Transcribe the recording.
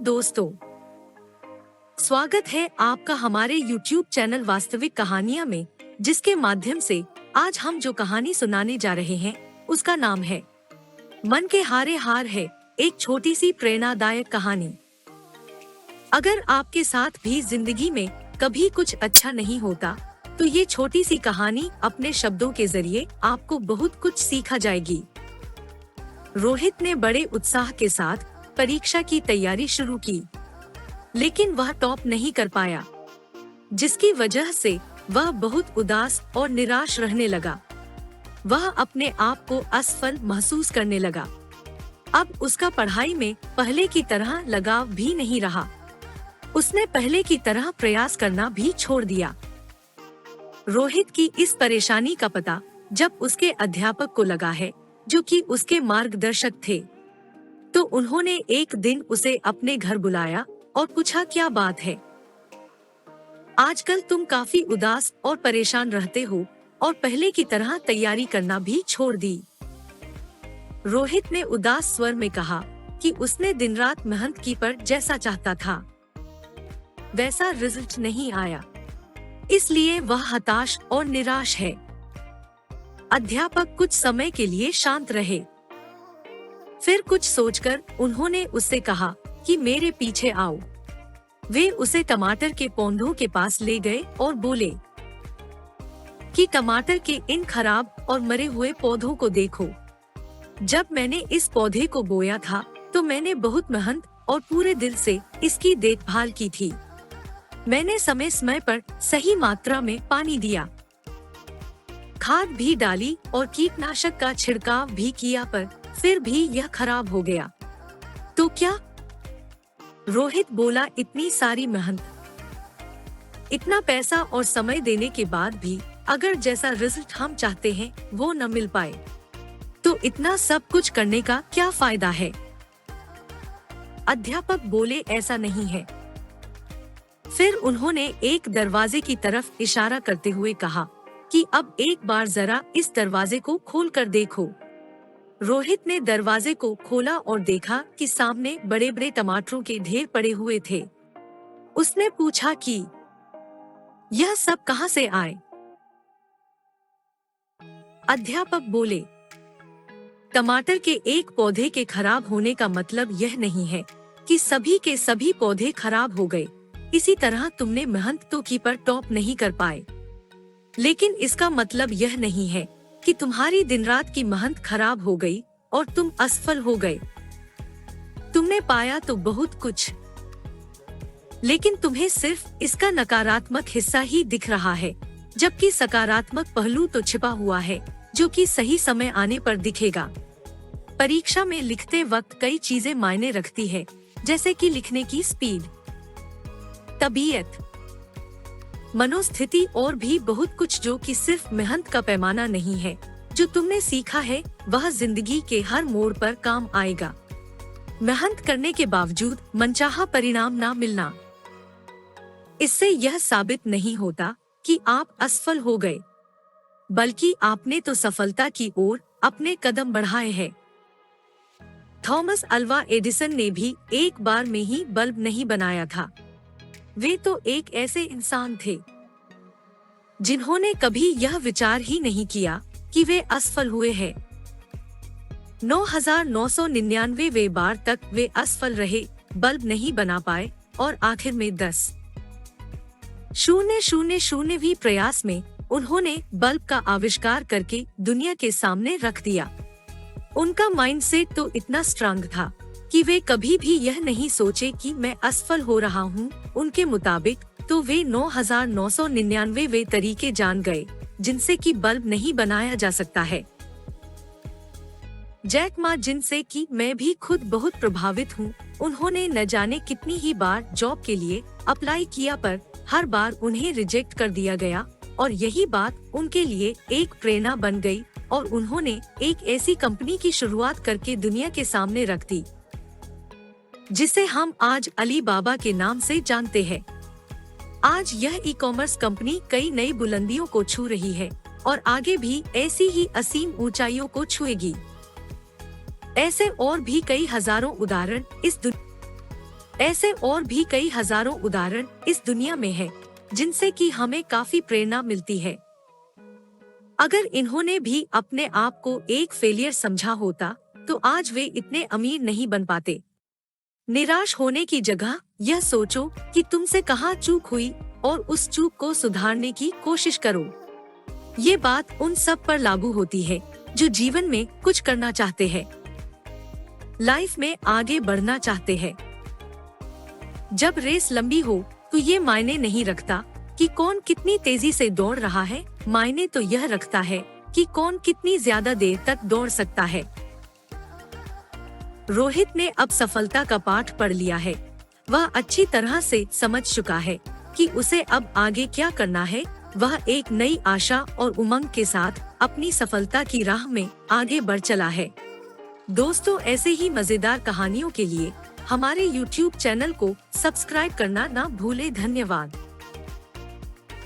दोस्तों, स्वागत है आपका हमारे YouTube चैनल वास्तविक कहानियां में, जिसके माध्यम से आज हम जो कहानी सुनाने जा रहे हैं उसका नाम है मन के हारे हार है, एक छोटी सी प्रेरणादायक कहानी। अगर आपके साथ भी जिंदगी में कभी कुछ अच्छा नहीं होता तो ये छोटी सी कहानी अपने शब्दों के जरिए आपको बहुत कुछ सीखा जाएगी। रोहित ने बड़े उत्साह के साथ परीक्षा की तैयारी शुरू की, लेकिन वह टॉप नहीं कर पाया, जिसकी वजह से वह बहुत उदास और निराश रहने लगा। वह अपने आप को असफल महसूस करने लगा। अब उसका पढ़ाई में पहले की तरह लगाव भी नहीं रहा। उसने पहले की तरह प्रयास करना भी छोड़ दिया। रोहित की इस परेशानी का पता जब उसके अध्यापक को लगा है, जो कि उसके मार्गदर्शक थे, तो उन्होंने एक दिन उसे अपने घर बुलाया और पूछा, क्या बात है? आजकल तुम काफी उदास और परेशान रहते हो और पहले की तरह तैयारी करना भी छोड़ दी। रोहित ने उदास स्वर में कहा कि उसने दिन रात मेहनत की, पर जैसा चाहता था वैसा रिजल्ट नहीं आया, इसलिए वह हताश और निराश है। अध्यापक कुछ समय के लिए शांत रहे। फिर कुछ सोचकर उन्होंने उससे कहा कि मेरे पीछे आओ। वे उसे टमाटर के पौधों के पास ले गए और बोले कि टमाटर के इन खराब और मरे हुए पौधों को देखो। जब मैंने इस पौधे को बोया था तो मैंने बहुत मेहनत और पूरे दिल से इसकी देखभाल की थी। मैंने समय समय पर सही मात्रा में पानी दिया, खाद भी डाली और कीटनाशक का छिड़काव भी किया, पर फिर भी यह खराब हो गया। तो क्या? रोहित बोला, इतनी सारी मेहनत, इतना पैसा और समय देने के बाद भी अगर जैसा रिजल्ट हम चाहते हैं वो न मिल पाए, तो इतना सब कुछ करने का क्या फायदा है? अध्यापक बोले, ऐसा नहीं है। फिर उन्होंने एक दरवाजे की तरफ इशारा करते हुए कहा कि अब एक बार जरा इस दरवाजे को खोल कर देखो। रोहित ने दरवाजे को खोला और देखा कि सामने बड़े बड़े टमाटरों के ढेर पड़े हुए थे। उसने पूछा कि यह सब कहां से आए? अध्यापक बोले, टमाटर के एक पौधे के खराब होने का मतलब यह नहीं है कि सभी के सभी पौधे खराब हो गए। इसी तरह तुमने मेहनत तो की पर टॉप नहीं कर पाए, लेकिन इसका मतलब यह नहीं है कि तुम्हारी दिन रात की मेहनत खराब हो गई और तुम असफल हो गए। तुमने पाया तो बहुत कुछ, लेकिन तुम्हें सिर्फ इसका नकारात्मक हिस्सा ही दिख रहा है, जबकि सकारात्मक पहलू तो छिपा हुआ है, जो कि सही समय आने पर दिखेगा। परीक्षा में लिखते वक्त कई चीजें मायने रखती है, जैसे कि लिखने की स्पीड, तबीयत, मनोस्थिति और भी बहुत कुछ, जो कि सिर्फ मेहनत का पैमाना नहीं है। जो तुमने सीखा है वह जिंदगी के हर मोड़ पर काम आएगा। मेहनत करने के बावजूद मनचाहा परिणाम ना मिलना, इससे यह साबित नहीं होता कि आप असफल हो गए, बल्कि आपने तो सफलता की ओर अपने कदम बढ़ाए हैं। थॉमस अल्वा एडिसन ने भी एक बार में ही बल्ब नहीं बनाया था। वे तो एक ऐसे इंसान थे जिन्होंने कभी यह विचार ही नहीं किया कि वे असफल हुए हैं। 9,999 बार तक वे असफल रहे, बल्ब नहीं बना पाए, और आखिर में 10,000वीं प्रयास में उन्होंने बल्ब का आविष्कार करके दुनिया के सामने रख दिया। उनका माइंडसेट तो इतना स्ट्रांग था कि वे कभी भी यह नहीं सोचे कि मैं असफल हो रहा हूँ। उनके मुताबिक तो वे 9,999 तरीके जान गए जिनसे कि बल्ब नहीं बनाया जा सकता है। जैक मा, जिनसे कि मैं भी खुद बहुत प्रभावित हूँ, उन्होंने न जाने कितनी ही बार जॉब के लिए अप्लाई किया, पर हर बार उन्हें रिजेक्ट कर दिया गया, और यही बात उनके लिए एक प्रेरणा बन गई और उन्होंने एक ऐसी कंपनी की शुरुआत करके दुनिया के सामने रख दी, जिसे हम आज अलीबाबा के नाम से जानते हैं। आज यह ई कॉमर्स कंपनी कई नई बुलंदियों को छू रही है और आगे भी ऐसी ही असीम ऊंचाइयों को छुएगी। ऐसे और भी कई हजारों उदाहरण इस ऐसे और भी कई हजारों उदाहरण इस दुनिया में हैं, जिनसे कि हमें काफी प्रेरणा मिलती है। अगर इन्होंने भी अपने आप को एक फेलियर समझा होता, तो आज वे इतने अमीर नहीं बन पाते। निराश होने की जगह यह सोचो कि तुमसे कहाँ चूक हुई और उस चूक को सुधारने की कोशिश करो। ये बात उन सब पर लागू होती है जो जीवन में कुछ करना चाहते हैं, लाइफ में आगे बढ़ना चाहते हैं। जब रेस लंबी हो तो ये मायने नहीं रखता कि कौन कितनी तेजी से दौड़ रहा है, मायने तो यह रखता है कि कौन कितनी ज्यादा देर तक दौड़ सकता है। रोहित ने अब सफलता का पाठ पढ़ लिया है। वह अच्छी तरह से समझ चुका है कि उसे अब आगे क्या करना है। वह एक नई आशा और उमंग के साथ अपनी सफलता की राह में आगे बढ़ चला है। दोस्तों, ऐसे ही मजेदार कहानियों के लिए हमारे YouTube चैनल को सब्सक्राइब करना ना भूले। धन्यवाद।